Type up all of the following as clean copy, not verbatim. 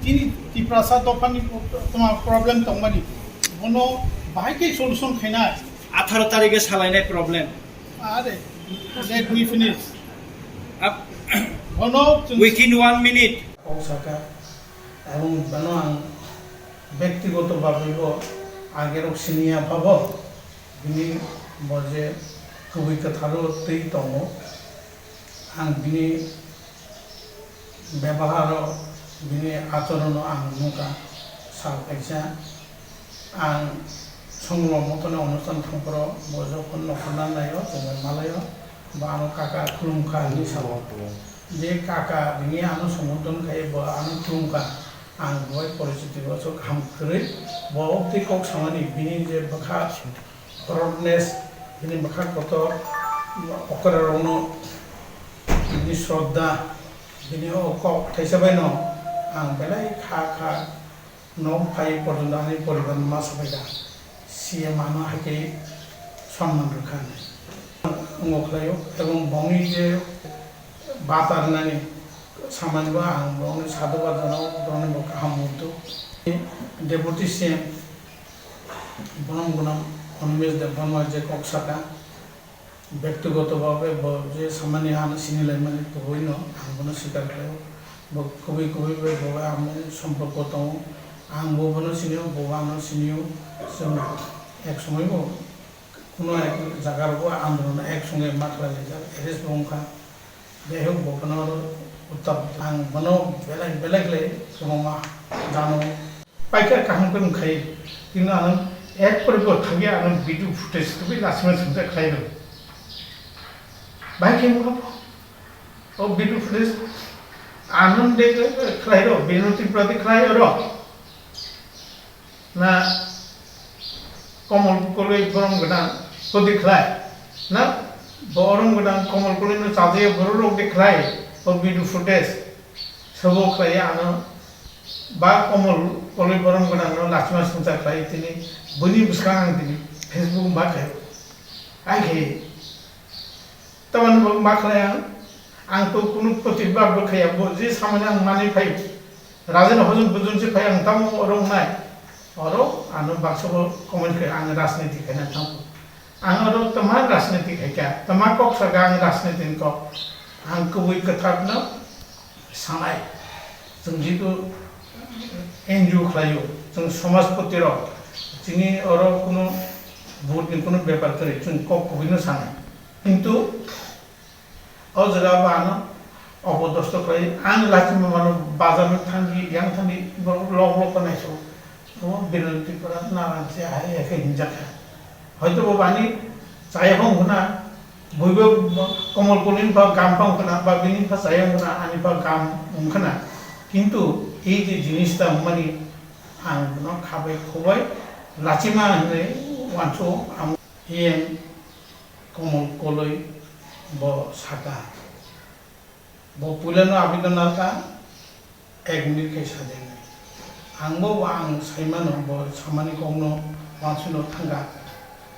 তিনি টিপ্रासा दफानि তোমার प्रॉब्लम दंबानि बनो बाहायके सल्यूशन खायना 18 तारिखे सालायनाय प्रॉब्लम आरे लेट मी फिनिश अब बनो within 1 minute Osaka এবং বনো আং ব্যক্তিগতভাবে আগের সিনিয়া ভাব বিনি বজে খুবই কথারও তৈ দङ आं बिनि व्यवहार बिनि आचरण आं नुका सालखायसा आं संग्र मतन अनुष्ठान थांफोराव बजफोर नखरना नायो जोङो मालायो बा आनो काका खुलुमखा हिसाब जे काका बिनि आनो समर्थन खायो बा आनो खुलुमखा आं बय परिस्थिति बसो काम करे बौद्धिक कक सामानि बिनि जे बखा ब्रडनेस बिनि बखा कत अकरावनो बिनि श्रद्धा बिनि अक थाइसाबाय न आं बेलाय खा खा न फाइ पर्यन्त आंनि परिबार मा सबायदा सिए मानो हाके सम्मान रखानो ngokhlayo এবং বংনি যে বাতারনানি সামানবা आं बंनि साधुबा जनाव दरने बका हामुतो डेपुटी सीएम बनम गुनाम अनमेज देबनमा जे कक्साका ব্যক্তিগতভাবে যে সামান্য আন সিনিলাই মানে তো হইনো আংবনো স্বীকার করে কবি কবি বাবা আমি সম্পর্ক দङ आं बबनो सिनियो बबानो सिनियो जों एक समय কোনো এক জায়গার আন্দোলন একসঙ্গে মাত্রালে যা এরেস বংখা দেহ ববনোর উত্তর आं बनो बेलेग बेलेगले सममा जानो पाइकार काहम कोन खाइ किनु आं एक परिबो थागे आं भिडियो फुटेज कबि लासमा सुनता खाइनो बाइक मुखा ओ भिडियो फुटेज आनंदे खाइरो बेनति प्रति खाइरो ना कमल कोलै गरम गदान को दिखलाय ना गरम गदान कमल कोलै न चाजे बरो दिखलाय ओ भिडियो फुटेज सबो खाइ आनो बा कमल कोलै गरम गदान लासमा सुनता खाइ तिनि बनि बिसका आं तिनि फेसबुक बा खाइ आइ खाइ तमन मा खालाया आं तो कुनु प्रतिबाद बखाया जे सामान्य आं माने फाइ राजन हजन बुजुन से फाइ आं ताम रं नाय अरो आनो बाक्सबो कमेन्ट खाय आं राजनीति खायना थाम आं अरो तमा राजनीति खायका तमा कक सगा आं राजनीति को आं कुबै कथानो सानाय जों जितु एनजिओ खालायो जों समाजपति र जोंनि अरो कुनु भोटनि कुनु बेपार करे जों कक कुबैनो सानाय किन्तु अजगा बानो अबदस्त खाय आं लाचिम मानो बाजार में थांगी यां थांगी लग लग नायसो ओ बिरन्तिफोरा नारांसे हाय एखे हिंजाखा हयतो बानि जायहं हुना बयबो कमल कोलिन बा गामपां खना बा बिनि फा जायहं हुना आनि बा गाम उमखना किन्तु ए जे जिनिसता मानि आं न खाबाय खबाय लाचिमा होने वानसो आं एम कमल कोलै ब साका ब पुलानो आबिदन नाका 1 मिनिट के सादे आंबो आं साइमानो ब सामानि कमनो वानसुनो थांगा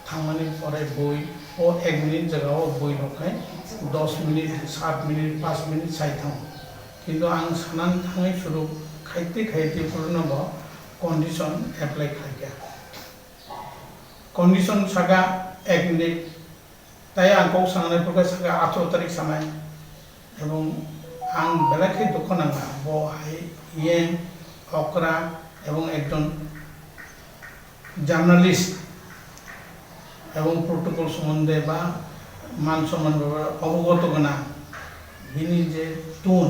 थांमानि परे बय ओ 1 मिनिट जगाव बय नखाय 10 मिनिट 7 मिनिट 5 मिनिट साइ थां किन्तु आं सानान थाङै सुरु खायते खायते पुरनो ब कंडीशन एप्लाई खायगा कंडीशन सागा 1 मिनिट ताई आं कौ सांनायफोरखौ सागा 18 तारिख सानाय एवं आं बेलाखै दखनाङा ब हाय यें अकरा एवं एकदम जर्नलिस्ट एवं प्रोटोकल सम्बन्धे बा मान सम्मान अवगत गना बिनि जे टोन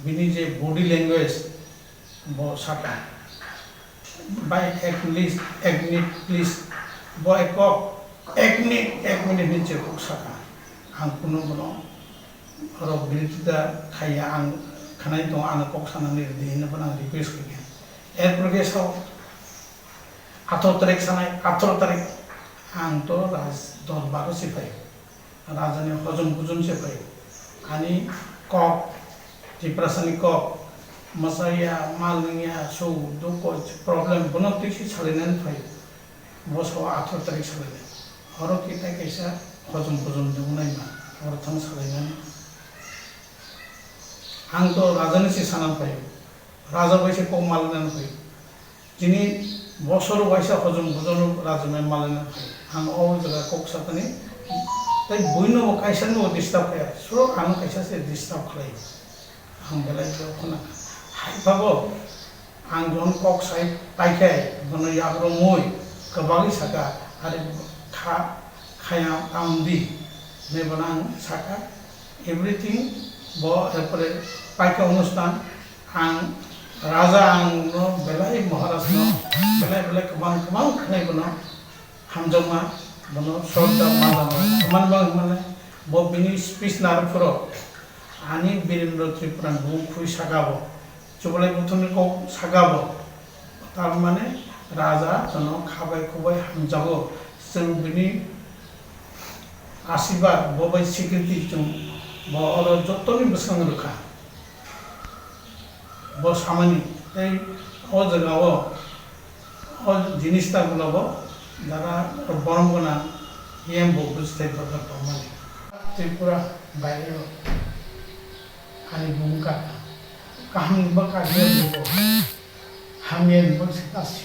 बिनि जे बॉडी लैंग्वेज ब साका बाय 1 मिनिट प्लीज ब एक मिनिट नीचे को साका आं कुनु बनो और बिरिता खाया आं खानाय दं आं कक सानानै दिनो बना रिक्वेस्ट खाया एर प्रगेसाव 18 तारिख सानाय 18 तारिख आं तो राज दरबार सिफाय राजानि हजम बुजुन सिफाय आनि कक टिप्रासानि कक मसाया मालनिया सौ दुको प्रॉब्लम बनो तिसि सालायनानै फाय बसो 18 तारिख सालायनाय और kita कैसा हजम बुजुन दंनाय मा और थां सालायनानै आं तो राजानि से सानान फायो राजा बायसे कौ मालायनानै फैयो दिनै बसर बायसे हजम बुजन राजा मालायनानै फैयो आं अ जायगा कक साथानि ताई बयनोबो कायसानोबो डिस्टार्ब खाया स्र' आं कायसासे डिस्टार्ब खालायो आं बेलाय बेयाव खोना हायबाबो आं जन कक साइ पाइखाय बनो याग्रो मय गोबाङै साका आरो खाया आमदि नेबन आं साका एभ्रिथिं ब एरपरे पाइका अनुष्ठान आं राजा आं बेलाय महाराज बेलाय बेलाय गोबां खानाय बनो हामजमा बनो श्रद्धा माजामा कमान बांग माने ब बिनि स्पिच नारफोरो आनि बीरेन्द्र त्रिपुरा बुखुइ सागाबो चुबलाय बुथुमनि को सागाबो तार माने राजा जन खाबाय खुबाय हामजाबो जों बिनि आशीर्वाद बबाय सिक्रिटि जों ब अर जतनि बसां रखा ब सामानि तै अ जगाव अ जिनिसता गुलाबो दारा बरम गना येम बो बुझते बका तमानि त्रिपुरा बायरो आनि बुंका kaham baka dia hamien bersekasi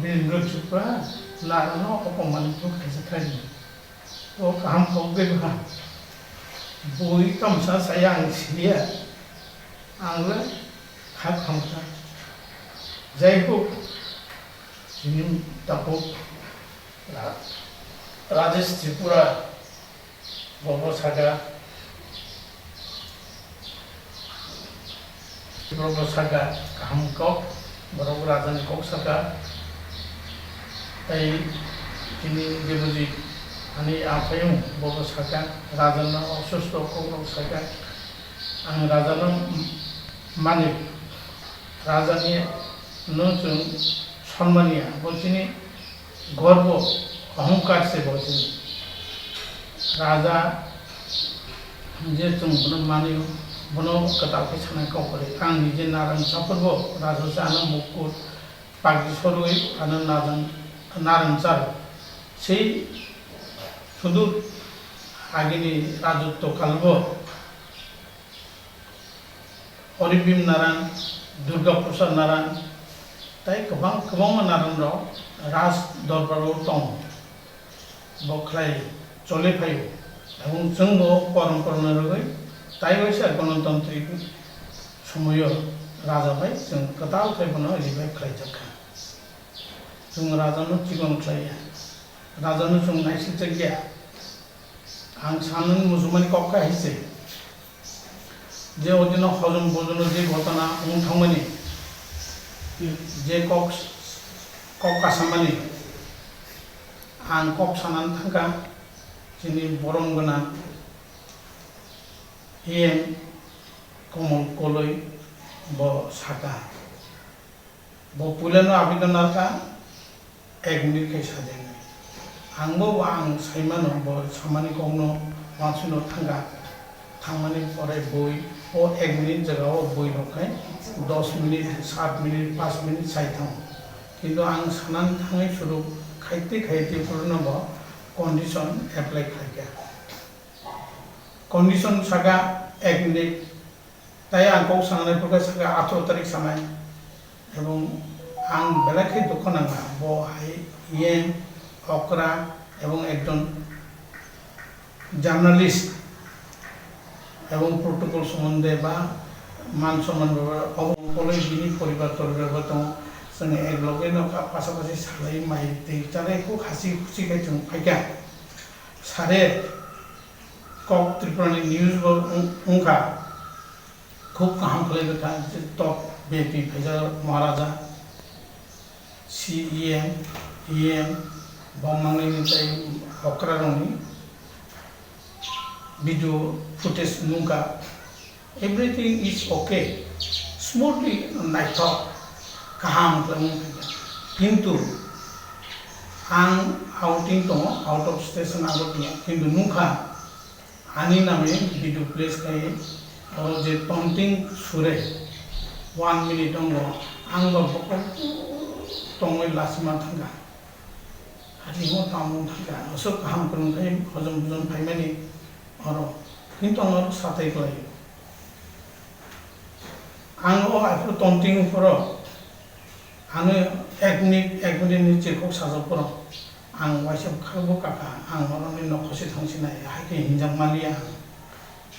Birandra Tripura larano opoman itu kaisakani to kaham kau beba bui kamsa sayang dia angla hak hamka jaiku ini tapo Rajesh Tripura bobo saga Borobo saga kaham kok borobo rajan kok saga tai ini debuji ani apayung borobo saga rajan na osusto kok saga ang rajan mani rajani no chung সম্মানিয়া বলছিনি গর্ব অহংকার সে বলছিনি রাজা যে তুমি মানিও बनो कताल के छना को करे आं निजे नारायण साफोरबो राजसे आनो मुकुट पागि सरुई आनो नारायण चार সেই सुदूर आगिनि राजत्व कालबो अरिबिम नारायण दुर्गा प्रसाद नारायण ताई गोबां नारायण राव राज दरबाराव दं बख्लाय चले फायो এবং जोंबो परम्परा रगै ताई वैसे गणतंत्रिक समय राजा भाई जों कताल थाइबनो रिभाइव खालायजाखा जों राजानो चिकन खालाया राजानो जों नायसिनजा गैया आं सानन मुसलमान कक्का हिसे जे अदिनो हजम बजन जे घटना उनथांमोनि जे कक्का सामानि आं कक सानान थांगा जोंनि बरम गोनां Iem Kamal Koloi bo saka bo pulano abidan narka 1 minute ke sadeng angbo ang saimano bo samani kongno mansuno thanga thangmani pore boi o 1 minute jagao boi nokai 10 minute 7 minute 5 minute sai thang kintu ang sanan thangai suru khaite purno bo condition apply khaika condition saga 1 minute ताई आं कौ सांगनाय फोरखौ सागा 18 तारिख सानाय एवं आं बेलाखै दखनाङा बो हाय येम अकरा एवं एकदम जर्नलिस्ट एवं प्रोटोकॉल सम्बन्धे बा मान सम्मान अबं कलेज बिनि परिबार तरिबार दं जों एक लगे नका पासापासि सालाय माइ दैतारेखौ खासि खुसि गायजों फायगा सारे कक त्रिपुरानि न्यूज बो उनका खूब काम खालायबाय था टप बेपि फैजा महाराजा CEM EM बमनांनायनिफ्राय अक्रा रंनि भिडिअ फुटेज नुका एभ्रिथिं इज ओके स्मूथली नाइट गाहाम खालामो किन्तु आं आउटिं दङ आउट अफ स्टेशन आगत किन्तु नुका आनि नामे भिडिअ प्लेस खायो और जे टंटिंग सुरे 1 मिनिट दङ आं बाबको टंगै लासिमा थांगा हारिमु तामु थांगा असो गाहाम फोरोंथाय हजम बुजन फाइमानि और किन्तु आं साथाय गलायो आङो आफोर टन्टिंफोराव आङो एक मिनिटनि चिरखौ साजाबफोराव आं वाइसे खाबो काका आं हरनि नखसे थांसिनाय हाइके हिंजाव मालिया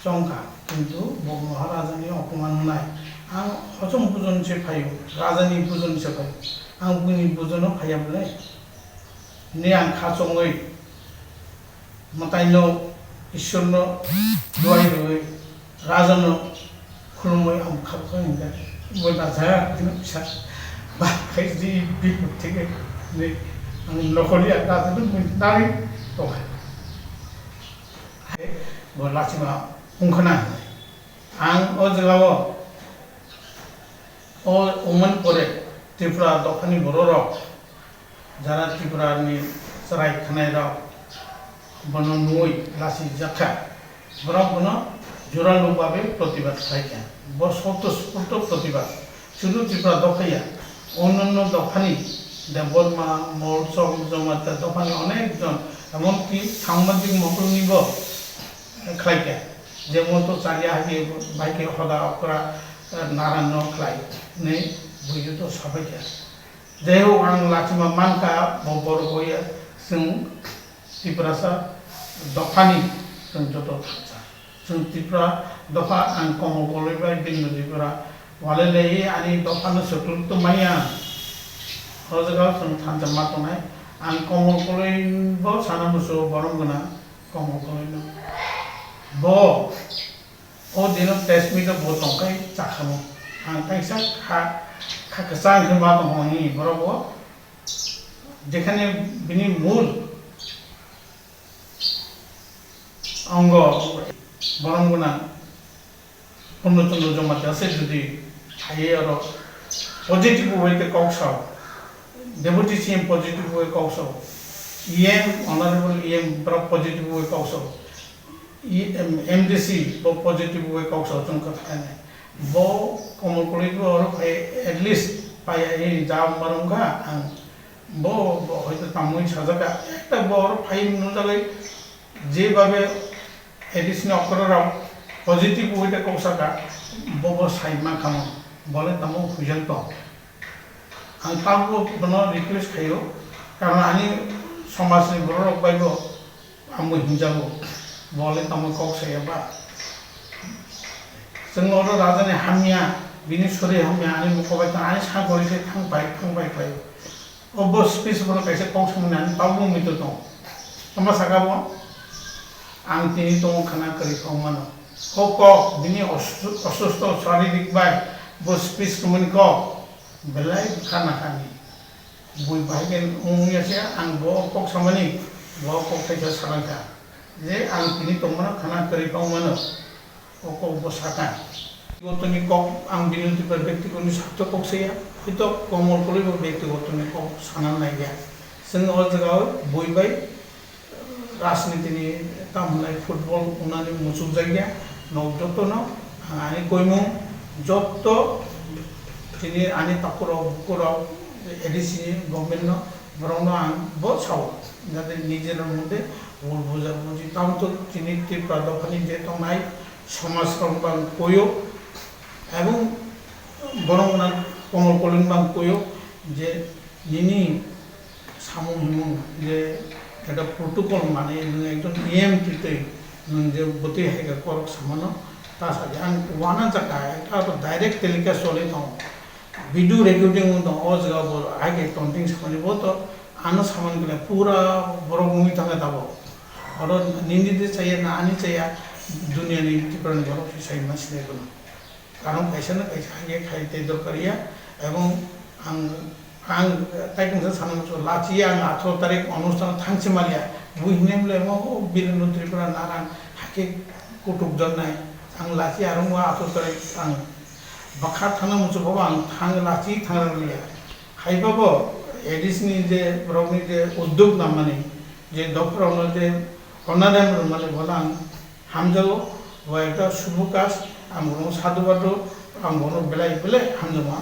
चंका किन्तु बर महाराजानि अपमान होनाय आं हजम बुजन से फायो राजानि बुजन से फायो आं बुनि बुजनो फायाबले ने आं खाचङै मताइनो ईश्वरनो दुआई रुई राजानो खुलुमै आं खाबखौ हिंगा बोला जाया बिदिनो फिसा बा खायजि बिखु थिगे ने आं नखरनि राजानो मोननानै दं बोलासिमा उंखना आं अजगाव ओ उमन परे त्रिपुरा दखानी बर' रक जारा त्रिपुरानि सराय खानाय राव बनो नुई लासि जाखा बरक बनो जुरालु बाबे प्रतिबाद खायका ब स्वतःस्फूर्त प्रतिबाद শুধু त्रिपुरा दखाया অন্যান্য দোকানি দেববর্মা মহোৎসব জমাতে দোকানি অনেকজন এমনকি সাংবাদিক মহলনিব খাইকা যেমন তো চালিয়া হাগে বাইকে হদা করা নারায়ণ খাই ने बुझो तो सबाइका जे हो आं लाचिमा मानका बर गया जों त्रिपुरासा दफानि जों जत थांसा जों त्रिपुरा दफा आं कमल कलैबाय बिनु त्रिपुरा वालेले आनि दफानो सकल तो माया हजगाव जों थांजा मातनाय आं कमल कलैबो साना मुसो बरंगना कमल कलैनो ब ओ दिनो टेस्ट मिट बो तंकाय चाखामो आं काइसा खाकसां खमा दंनि बरबो जेखाने बिनि मूल अंग बरंगना पन्नतन जमाते আছে যদি थायो आरो पजिटिव वे के कौशल डेपुटी सीएम पजिटिव वे कौशल ईएम ऑनरेबल ईएम बरा पजिटिव वे कौशल एमडीसी बो पजिटिव वे कौशल जों कथा है बो कमल कलैबो और एटलिस्ट पाया ए जाम मारंगा आं बो हयतो तामुई साजाका एकटा बर फाइन नुजागै जे भाबे एडिशनल अकराव पजिटिव वेटा कौसाका बो साइमा खामो बोले तामो हुजल तो आं ताबो बनो रिक्वेस्ट खायो कारण आनि समाजनि बरक बायबो आमो हिंजाबो बोले तामो कौसायाबा जों और राजानि हामिया बिनि सरि हामिया आनि मखबाय था आनि सागरिसे थांबाय फाय अब स्पेस बर कैसे कौसमना ताबो मितो दं तमा सागाबो आं तिनि तो खाना करि खामनो क बिनि असुस्थ शारीरिक बाय बो स्पेस कमनि क बेलाय खाना खानि बुइ बायगेन उंयासे आं बो कक समनि बो कक थाइसा सारांका जे आं तिनि तो मनो खाना करि खामनो ओको बसाका गतनि कक आं बिनि पर व्यक्तिगत स्वार्थ कक सेया हितो कमल कलैबो व्यक्तिगतनि कक साना नायया जों अ जगाव बयबाय राजनीतिनि तामनाय फुटबल उनानि मुसुक जायगा नक जतनो आनि कयमु जत्त तिनि आनि ताकुराव एडिसि गभर्नमेंट न बरंनो आं बो साव जाते निजेर मध्य भूल बुझा बुझी ताम तो तिनि त्रिपुरा दखानि जे तंनाय समाज बां कोयो एवं बरंगना कमल कलैन बां कोयो जे निनि सामु हिमु जे এটা প্রটোকল মানে একজন নিয়ম তিতে যে বতে হেগা করক সামানো তা সাথে আন ওয়ানা জাকা এটা তো ডাইরেক্ট টেলিকাস্ট চলে তো ভিডিও রেকর্ডিং তো অ জায়গা বল আগে টন্টিং সামানি বো তো আনো সামান গলে পুরা বড় মুভি থাকে তাবো আর নিন্দিতে চাই না আনি চাই দুনিয়া নি ত্রিপুরানি বড় চাই মাসিনে গুলো কারণ পয়সা না পয়সা আগে খাইতে দরকারিয়া এবং আং आं ताइकंसा सानमो लाची आं 18 तारिख अनुष्ठान थांसे मालिया बुइनेमले मो बिरेन्द्र त्रिपुरा नारायण हाके कुटुक जन्नाय आं लाची आरो 18 तारिख आं बखा थाना मुसो बाबा आं थांग लाची थांगलिया हाइबाबो एडिसनि जे ब्रगनि जे उद्योग नामानि जे दफरावनो जे हनादाम माने बोला आं हामजागो वा एकटा शुभ काज आं साधुबाद आं बेलाय बेले हामजामा